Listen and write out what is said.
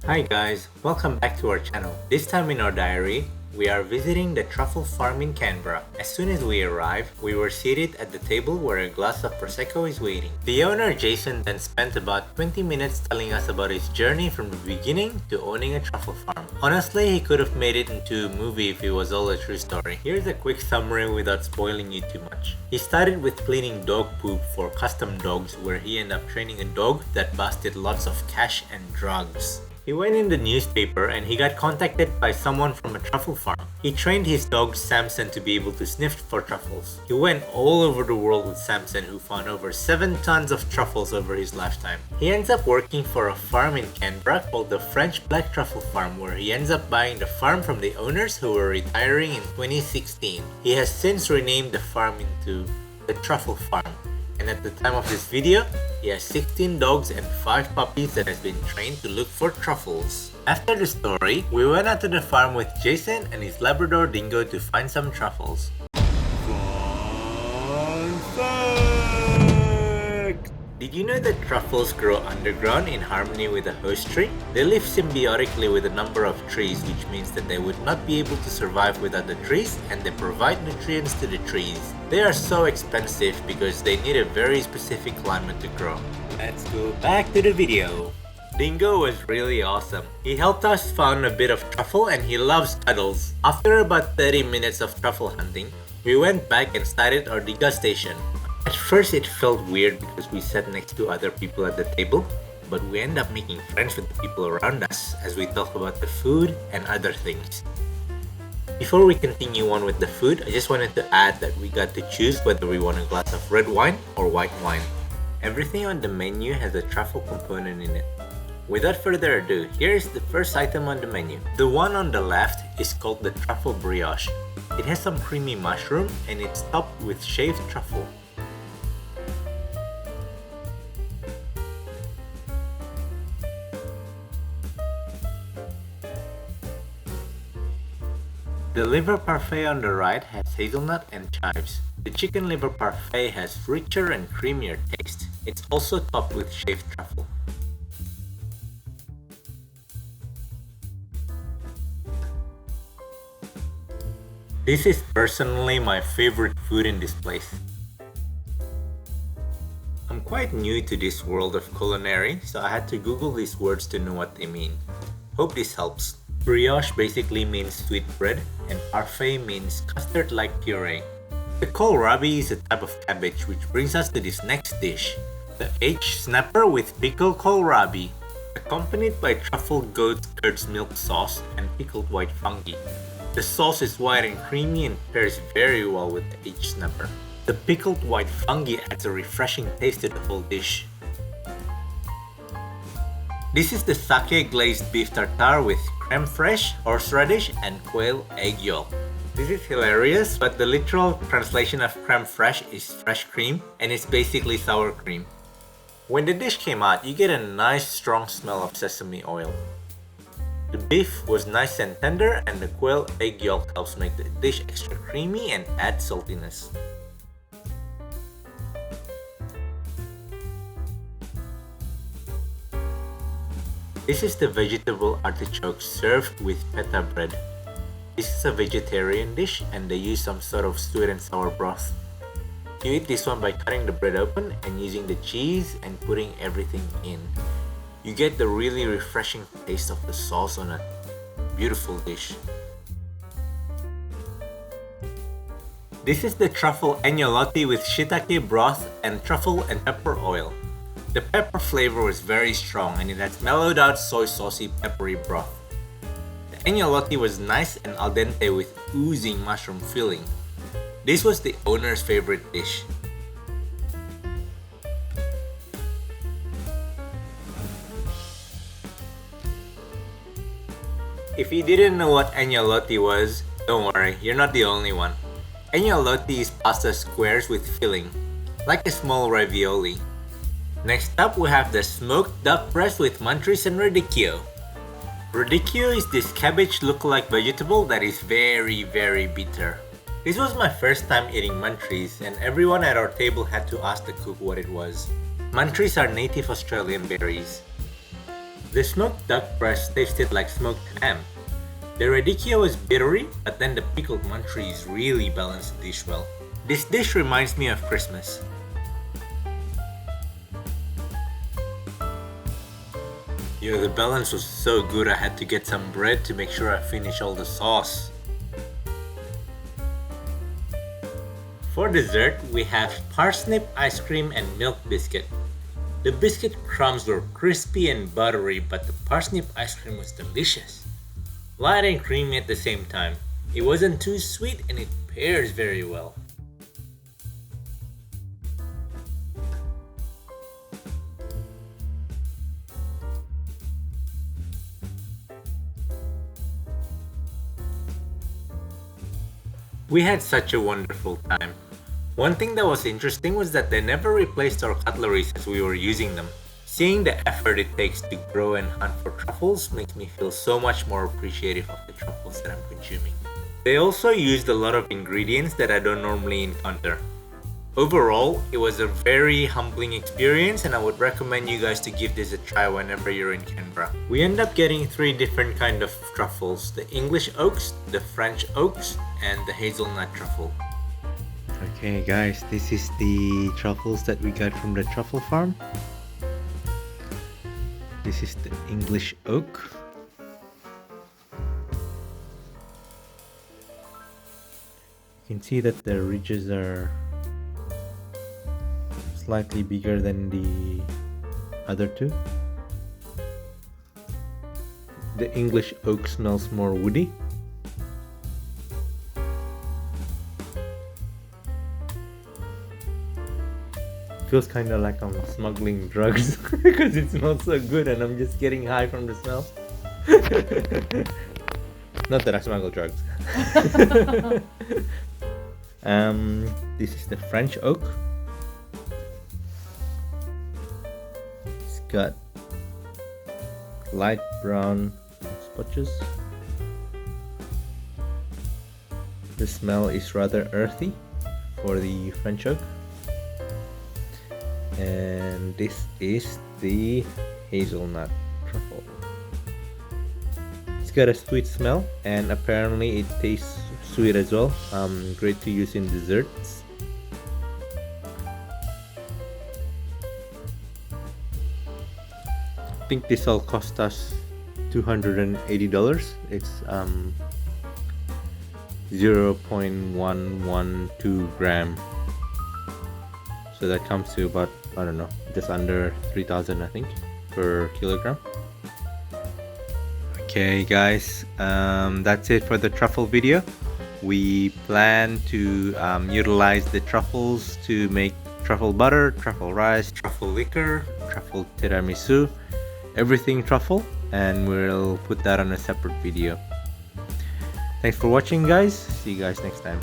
Hi guys, welcome back to our channel. This time in our diary, we are visiting the truffle farm in Canberra. As soon as we arrived, we were seated at the table where a glass of Prosecco is waiting. The owner Jason then spent about 20 minutes telling us about his journey from the beginning to owning a truffle farm. Honestly, he could have made it into a movie if it was all a true story. Here's a quick summary without spoiling you too much. He started with cleaning dog poop for custom dogs, where he ended up training a dog that busted lots of cash and drugs. He went in the newspaper and he got contacted by someone from a truffle farm. He trained his dog Samson to be able to sniff for truffles. He went all over the world with Samson, who found over 7 tons of truffles over his lifetime. He ends up working for a farm in Canberra called the French Black Truffle Farm, where he ends up buying the farm from the owners who were retiring in 2016. He has since renamed the farm into the Truffle Farm. And at the time of this video, he has 16 dogs and 5 puppies that has been trained to look for truffles. After the story, we went out to the farm with Jason and his Labrador Dingo to find some truffles. Fun fact! Did you know that truffles grow underground in harmony with the host tree? They live symbiotically with a number of trees, which means that they would not be able to survive without the trees, and they provide nutrients to the trees. They are so expensive because they need a very specific climate to grow. Let's go back to the video. Dingo was really awesome. He helped us find a bit of truffle and he loves cuddles. After about 30 minutes of truffle hunting, we went back and started our degustation. At first it felt weird because we sat next to other people at the table, but we ended up making friends with the people around us as we talk about the food and other things. Before we continue on with the food, I just wanted to add that we got to choose whether we want a glass of red wine or white wine. Everything on the menu has a truffle component in it. Without further ado, here is the first item on the menu. The one on the left is called the truffle brioche. It has some creamy mushroom and it's topped with shaved truffle. The liver parfait on the right has hazelnut and chives. The chicken liver parfait has richer and creamier taste. It's also topped with shaved truffle. This is personally my favorite food in this place. I'm quite new to this world of culinary, so I had to Google these words to know what they mean. Hope this helps. Brioche basically means sweet bread, and parfait means custard-like puree. The kohlrabi is a type of cabbage, which brings us to this next dish, the H snapper with pickled kohlrabi, accompanied by truffled goat's curds milk sauce and pickled white fungi. The sauce is white and creamy and pairs very well with the H snapper. The pickled white fungi adds a refreshing taste to the whole dish. This is the sake glazed beef tartare with creme fraiche, horseradish, and quail egg yolk. This is hilarious, but the literal translation of creme fraiche is fresh cream, and it's basically sour cream. When the dish came out, you get a nice strong smell of sesame oil. The beef was nice and tender, and the quail egg yolk helps make the dish extra creamy and add saltiness. This is the vegetable artichoke served with pita bread. This is a vegetarian dish and they use some sort of sweet and sour broth. You eat this one by cutting the bread open and using the cheese and putting everything in. You get the really refreshing taste of the sauce on a beautiful dish. This is the truffle agnolotti with shiitake broth and truffle and pepper oil. The pepper flavor was very strong and it has mellowed out soy saucy peppery broth. The agnolotti was nice and al dente with oozing mushroom filling. This was the owner's favorite dish. If you didn't know what agnolotti was, don't worry, you're not the only one. Agnolotti is pasta squares with filling, like a small ravioli. Next up, we have the smoked duck breast with munchies and radicchio. Radicchio is this cabbage look-alike vegetable that is very bitter. This was my first time eating munchies and everyone at our table had to ask the cook what it was. Munchies are native Australian berries. The smoked duck breast tasted like smoked ham. The radicchio was bittery, but then the pickled munchies really balanced the dish well. This dish reminds me of Christmas. Yo, the balance was so good I had to get some bread to make sure I finish all the sauce. For dessert, we have parsnip ice cream and milk biscuit. The biscuit crumbs were crispy and buttery, but the parsnip ice cream was delicious. Light and creamy at the same time. It wasn't too sweet and it pairs very well. We had such a wonderful time. One thing that was interesting was that they never replaced our cutleries as we were using them. Seeing the effort it takes to grow and hunt for truffles makes me feel so much more appreciative of the truffles that I'm consuming. They also used a lot of ingredients that I don't normally encounter. Overall, it was a very humbling experience and I would recommend you guys to give this a try whenever you're in Canberra. We end up getting 3 different kind of truffles: the English oaks, the French oaks, and the hazelnut truffle. Okay guys, this is the truffles that we got from the truffle farm. This is the English oak. You can see that the ridges are slightly bigger than the other two. The English oak smells more woody. Feels kind of like I'm smuggling drugs because it smells so good and I'm just getting high from the smell. Not that I smuggle drugs. This is the French oak. It's got light brown spotches. The smell is rather earthy for the French oak. And this is the hazelnut truffle. It's got a sweet smell and apparently it tastes sweet as well. Great to use in desserts. I think this all cost us $280. It's 0.112 gram. So that comes to about, I don't know, just under 3,000 I think per kilogram. Okay guys, that's it for the truffle video. We plan to utilize the truffles to make truffle butter, truffle rice, truffle liquor, truffle tiramisu, everything truffle, and we'll put that on a separate video. Thanks for watching guys, see you guys next time.